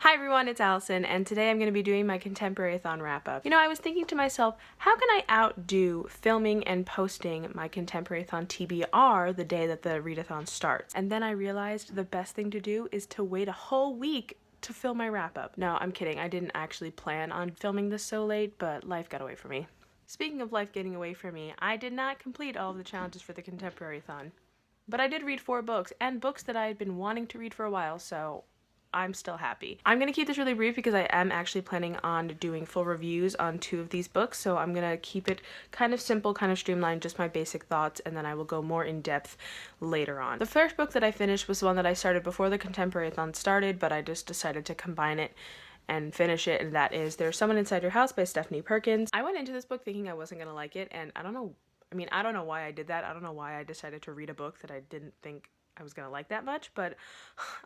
Hi everyone, it's Allison, and today I'm going to be doing my Contemporaryathon Wrap Up. I was thinking to myself, how can I outdo filming and posting my Contemporaryathon TBR the day that the readathon starts? And then I realized the best thing to do is to wait a whole week to film my wrap up. No, I'm kidding. I didn't actually plan on filming this so late, but life got away from me. Speaking of life getting away from me, I did not complete all of the challenges for the Contemporaryathon. But I did read 4 books, and books that I had been wanting to read for a while, so I'm still happy. I'm going to keep this really brief because I am actually planning on doing full reviews on 2 of these books, so I'm going to keep it kind of simple, kind of streamlined, just my basic thoughts, and then I will go more in depth later on. The first book that I finished was the one that I started before the Contemporaryathon started, but I just decided to combine it and finish it, and that is There's Someone Inside Your House by Stephanie Perkins. I went into this book thinking I wasn't going to like it, and I don't know why I did that. I don't know why I decided to read a book that I didn't think I was gonna like that much, but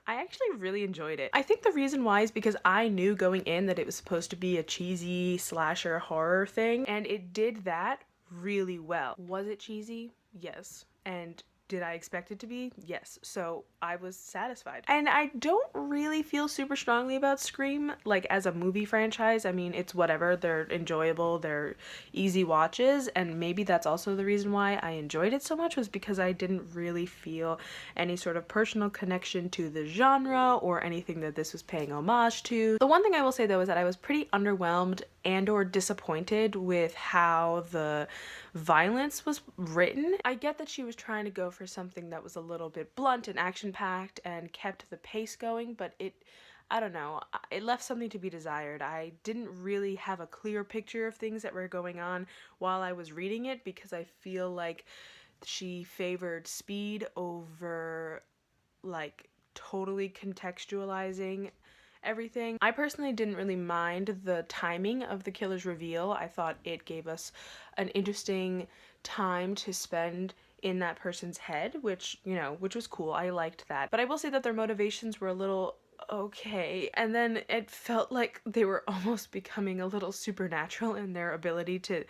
I actually really enjoyed it. I think the reason why is because I knew going in that it was supposed to be a cheesy slasher horror thing, and it did that really well. Was it cheesy? Yes. And did I expect it to be? Yes. So I was satisfied. And I don't really feel super strongly about Scream, like as a movie franchise. I mean, it's whatever. They're enjoyable, they're easy watches, and maybe that's also the reason why I enjoyed it so much, was because I didn't really feel any sort of personal connection to the genre or anything that this was paying homage to. The one thing I will say though is that I was pretty underwhelmed and or disappointed with how the violence was written. I get that she was trying to go for something that was a little bit blunt and action-packed and kept the pace going, but I don't know, it left something to be desired. I didn't really have a clear picture of things that were going on while I was reading it, because I feel like she favored speed over like totally contextualizing everything. I personally didn't really mind the timing of the killer's reveal. I thought it gave us an interesting time to spend in that person's head, which was cool. I liked that. But I will say that their motivations were a little okay, and then it felt like they were almost becoming a little supernatural in their ability to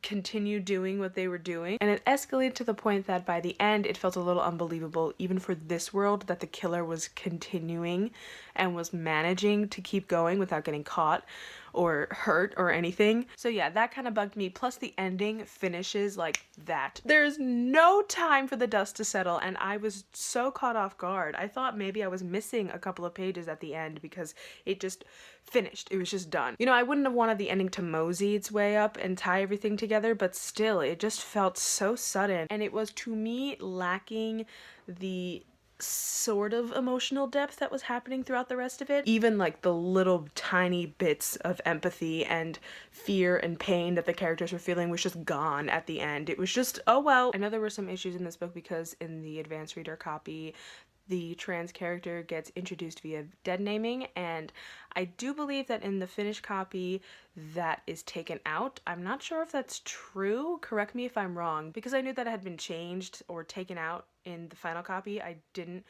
continue doing what they were doing, and it escalated to the point that by the end it felt a little unbelievable, even for this world, that the killer was continuing and was managing to keep going without getting caught or hurt or anything. So yeah, that kind of bugged me. Plus the ending finishes like that. There's no time for the dust to settle, and I was so caught off guard. I thought maybe I was missing a couple of pages at the end because it just finished. It was just done. I wouldn't have wanted the ending to mosey its way up and tie everything together, but still, it just felt so sudden, and it was, to me, lacking the sort of emotional depth that was happening throughout the rest of it. Even like the little tiny bits of empathy and fear and pain that the characters were feeling was just gone at the end. It was just, oh well. I know there were some issues in this book because in the advanced reader copy, the trans character gets introduced via dead naming, and I do believe that in the finished copy that is taken out. I'm not sure if that's true. Correct me if I'm wrong, because I knew that it had been changed or taken out in the final copy. I didn't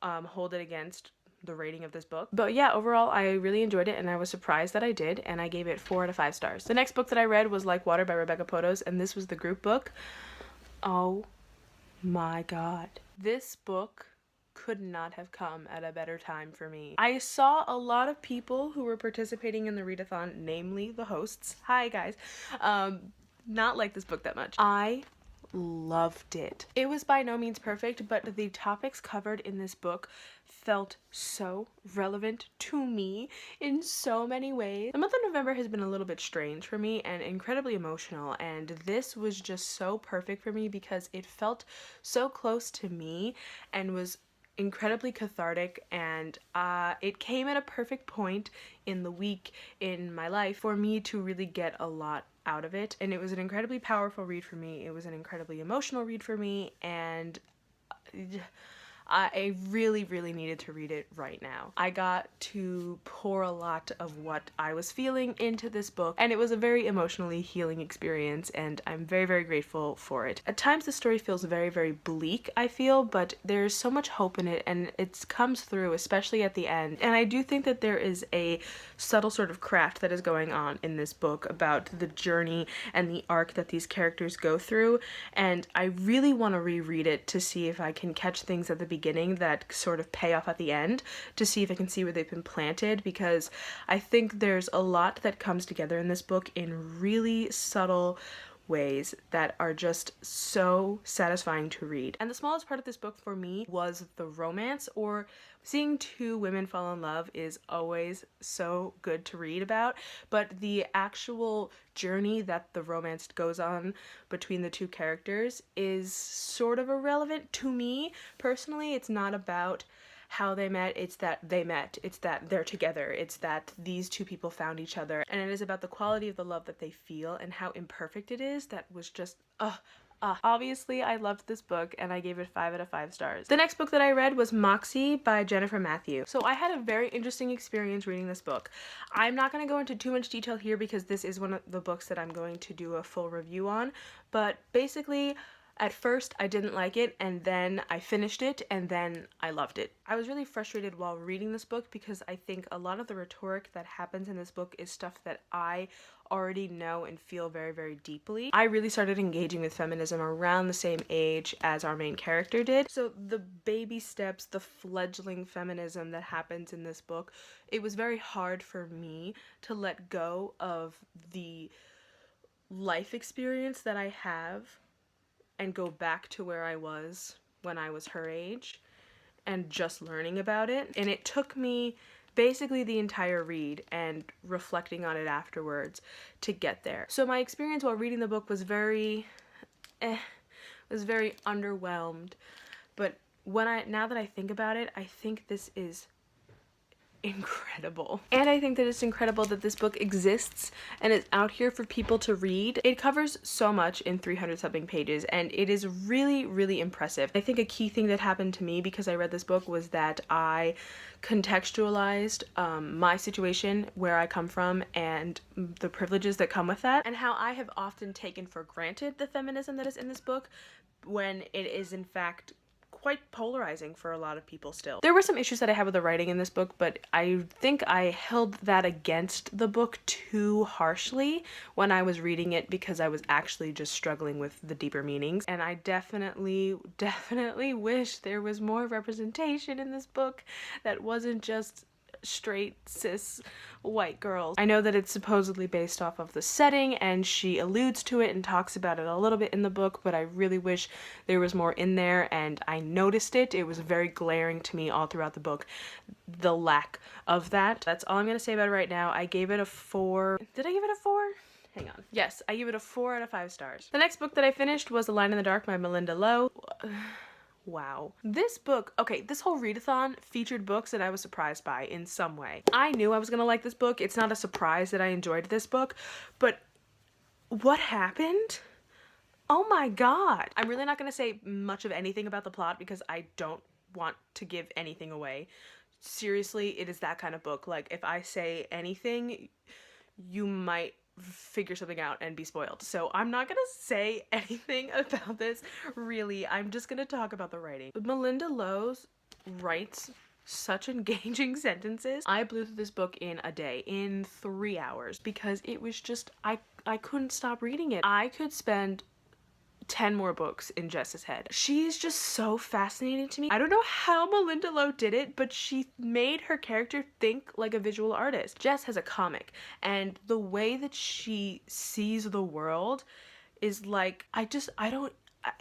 hold it against the rating of this book. But yeah, overall I really enjoyed it, and I was surprised that I did, and I gave it 4 out of 5 stars. The next book that I read was Like Water by Rebecca Potos, and this was the group book. Oh my god. This book could not have come at a better time for me. I saw a lot of people who were participating in the readathon, namely the hosts, hi guys, not like this book that much. I loved it. It was by no means perfect, but the topics covered in this book felt so relevant to me in so many ways. The month of November has been a little bit strange for me and incredibly emotional, and this was just so perfect for me because it felt so close to me and was incredibly cathartic, and it came at a perfect point in the week in my life for me to really get a lot out of it. And it was an incredibly powerful read for me. It was an incredibly emotional read for me, and I really, really needed to read it right now. I got to pour a lot of what I was feeling into this book, and it was a very emotionally healing experience, and I'm very, very grateful for it. At times the story feels very, very bleak, I feel, but there's so much hope in it, and it comes through, especially at the end. And I do think that there is a subtle sort of craft that is going on in this book about the journey and the arc that these characters go through, and I really want to reread it to see if I can catch things at the beginning beginning that sort of pay off at the end to see if I can see where they've been planted, because I think there's a lot that comes together in this book in really subtle ways that are just so satisfying to read. And the smallest part of this book for me was the romance, or seeing two women fall in love is always so good to read about, but the actual journey that the romance goes on between the two characters is sort of irrelevant to me personally. It's not about how they met, it's that they met, it's that they're together, it's that these two people found each other, and it is about the quality of the love that they feel and how imperfect it is. That was just obviously I loved this book and I gave it 5 out of 5 stars. The next book that I read was Moxie by Jennifer Matthew. So I had a very interesting experience reading this book. I'm not going to go into too much detail here because this is one of the books that I'm going to do a full review on, but basically at first I didn't like it, and then I finished it, and then I loved it. I was really frustrated while reading this book because I think a lot of the rhetoric that happens in this book is stuff that I already know and feel very, very deeply. I really started engaging with feminism around the same age as our main character did. So the baby steps, the fledgling feminism that happens in this book, it was very hard for me to let go of the life experience that I have and go back to where I was when I was her age and just learning about it. And it took me basically the entire read and reflecting on it afterwards to get there. So my experience while reading the book was very underwhelmed. But now that I think about it, I think this is incredible. And I think that it's incredible that this book exists and is out here for people to read. It covers so much in 300 something pages, and it is really, really impressive. I think a key thing that happened to me because I read this book was that I contextualized my situation, where I come from, and the privileges that come with that, and how I have often taken for granted the feminism that is in this book when it is in fact quite polarizing for a lot of people still. There were some issues that I had with the writing in this book, but I think I held that against the book too harshly when I was reading it because I was actually just struggling with the deeper meanings. And I definitely wish there was more representation in this book that wasn't just straight cis white girls. I know that it's supposedly based off of the setting, and she alludes to it and talks about it a little bit in the book, but I really wish there was more in there, and I noticed it. It was very glaring to me all throughout the book, the lack of that. That's all I'm gonna say about it right now. I gave it a 4. Did I give it a 4? Hang on. Yes, I give it a 4 out of 5 stars. The next book that I finished was A Line in the Dark by Melinda Lowe. Wow. This book, okay, this whole readathon featured books that I was surprised by in some way. I knew I was gonna like this book. It's not a surprise that I enjoyed this book, but what happened? Oh my god. I'm really not gonna say much of anything about the plot because I don't want to give anything away. Seriously, it is that kind of book. Like, if I say anything, you might figure something out and be spoiled. So I'm not gonna say anything about this, really. I'm just gonna talk about the writing. Melinda Lowe writes such engaging sentences. I blew through this book in a day, in 3 hours, because it was just, I couldn't stop reading it. I could spend 10 more books in Jess's head. She is just so fascinating to me. I don't know how Melinda Lowe did it, but she made her character think like a visual artist. Jess has a comic, and the way that she sees the world is like,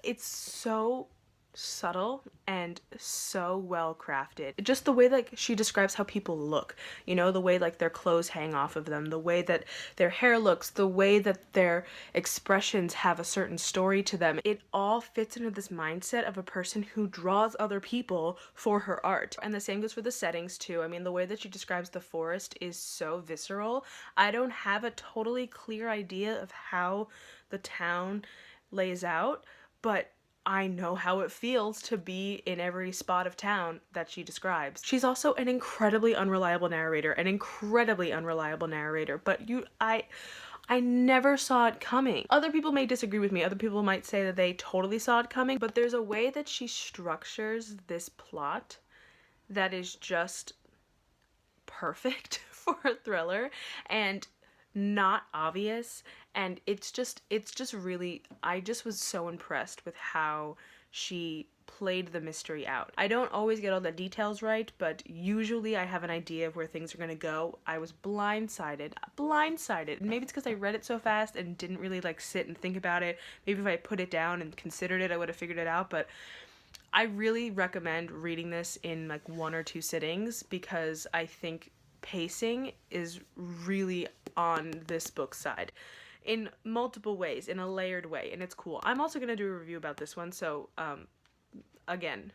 it's so subtle and so well crafted. Just the way like she describes how people look, you know, the way like their clothes hang off of them, the way that their hair looks, the way that their expressions have a certain story to them. It all fits into this mindset of a person who draws other people for her art. And the same goes for the settings too. I mean, the way that she describes the forest is so visceral. I don't have a totally clear idea of how the town lays out, but I know how it feels to be in every spot of town that she describes. She's also an incredibly unreliable narrator, but I never saw it coming. Other people may disagree with me. Other people might say that they totally saw it coming, but there's a way that she structures this plot that is just perfect for a thriller and not obvious, and it's just really, I just was so impressed with how she played the mystery out. I don't always get all the details right, but usually I have an idea of where things are gonna go. I was blindsided. Maybe it's because I read it so fast and didn't really like sit and think about it. Maybe if I put it down and considered it, I would have figured it out, but I really recommend reading this in like 1 or 2 sittings because I think pacing is really on this book's side in multiple ways, in a layered way, and it's cool. I'm also gonna do a review about this one, so again,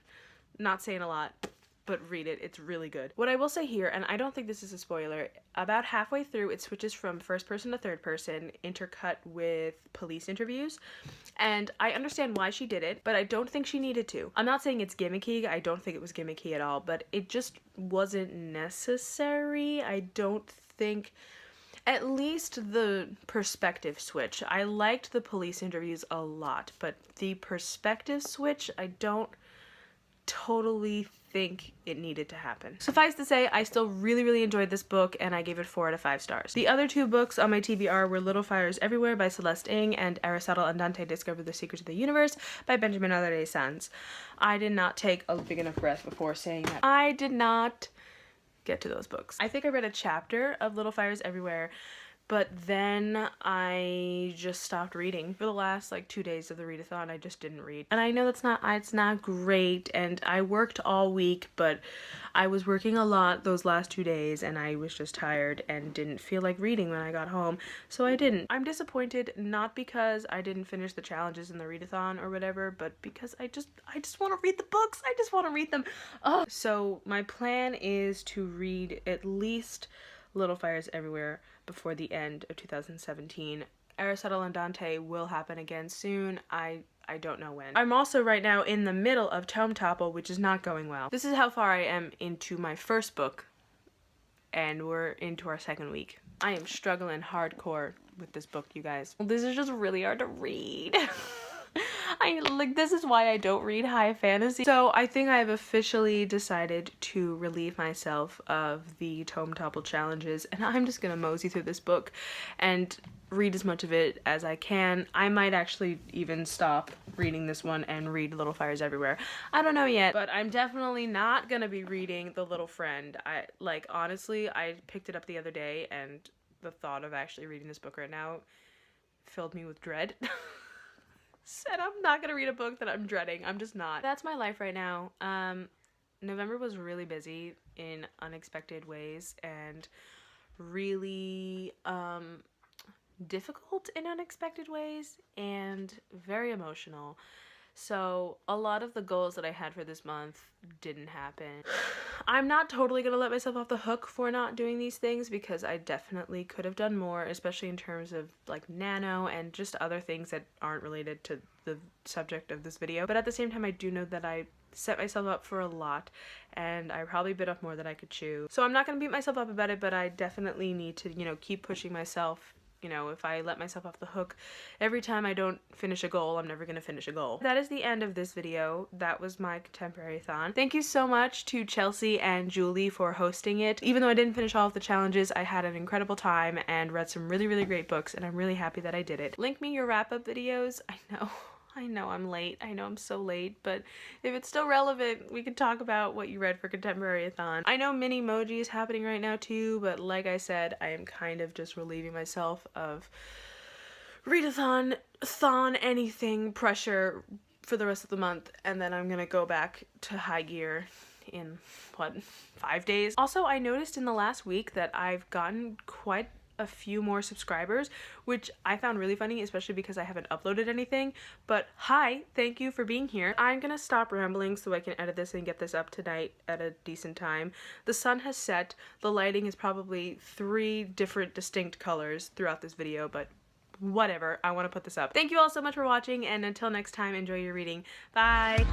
not saying a lot, but read it. It's really good. What I will say here, and I don't think this is a spoiler, about halfway through it switches from first person to third person, intercut with police interviews, and I understand why she did it, but I don't think she needed to. I'm not saying it's gimmicky. I don't think it was gimmicky at all, but it just wasn't necessary. I don't think, at least the perspective switch. I liked the police interviews a lot, but the perspective switch, I don't totally think it needed to happen. Suffice to say, I still really enjoyed this book, and I gave it 4 out of 5 stars. The other 2 books on my TBR were Little Fires Everywhere by Celeste Ng and Aristotle and Dante Discover the Secrets of the Universe by Benjamin Alvarez-Sanz. I did not take a big enough breath before saying that. I did not get to those books. I think I read a chapter of Little Fires Everywhere, but then I just stopped reading. For the last like 2 days of the readathon, I just didn't read. And I know it's not great, and I worked all week, but I was working a lot those last 2 days, and I was just tired and didn't feel like reading when I got home, so I didn't. I'm disappointed, not because I didn't finish the challenges in the readathon or whatever, but because I just want to read the books. I just want to read them. Ugh. So my plan is to read at least Little Fires Everywhere before the end of 2017. Aristotle and Dante will happen again soon. I don't know when. I'm also right now in the middle of Tome Topple, which is not going well. This is how far I am into my first book, and we're into our 2nd week. I am struggling hardcore with this book, you guys. This is just really hard to read. This is why I don't read high fantasy. So I think I've officially decided to relieve myself of the Tome Topple challenges, and I'm just gonna mosey through this book and read as much of it as I can. I might actually even stop reading this one and read Little Fires Everywhere. I don't know yet, but I'm definitely not gonna be reading The Little Friend. Honestly, I picked it up the other day, and the thought of actually reading this book right now filled me with dread. Said I'm not gonna read a book that I'm dreading. I'm just not. That's my life right now. November was really busy in unexpected ways and really difficult in unexpected ways and very emotional. So a lot of the goals that I had for this month didn't happen. I'm not totally gonna let myself off the hook for not doing these things because I definitely could have done more, especially in terms of like nano and just other things that aren't related to the subject of this video. But at the same time, I do know that I set myself up for a lot and I probably bit off more than I could chew. So I'm not gonna beat myself up about it, but I definitely need to, you know, keep pushing myself. You know, if I let myself off the hook every time I don't finish a goal, I'm never gonna finish a goal. That is the end of this video. That was my Contemporaryathon. Thank you so much to Chelsea and Julie for hosting it. Even though I didn't finish all of the challenges, I had an incredible time and read some really great books, and I'm really happy that I did it. Link me your wrap-up videos. I know I'm late. I know I'm so late, but if it's still relevant, we could talk about what you read for Contemporaryathon. I know mini emoji is happening right now too, but like I said, I am kind of just relieving myself of readathon, anything pressure for the rest of the month, and then I'm gonna go back to high gear in, what, 5 days? Also, I noticed in the last week that I've gotten quite a few more subscribers, which I found really funny, especially because I haven't uploaded anything. But hi, thank you for being here. I'm gonna stop rambling so I can edit this and get this up tonight at a decent time. The sun has set. The lighting is probably 3 different distinct colors throughout this video, but whatever, I want to put this up. Thank you all so much for watching, and until next time, enjoy your reading. Bye!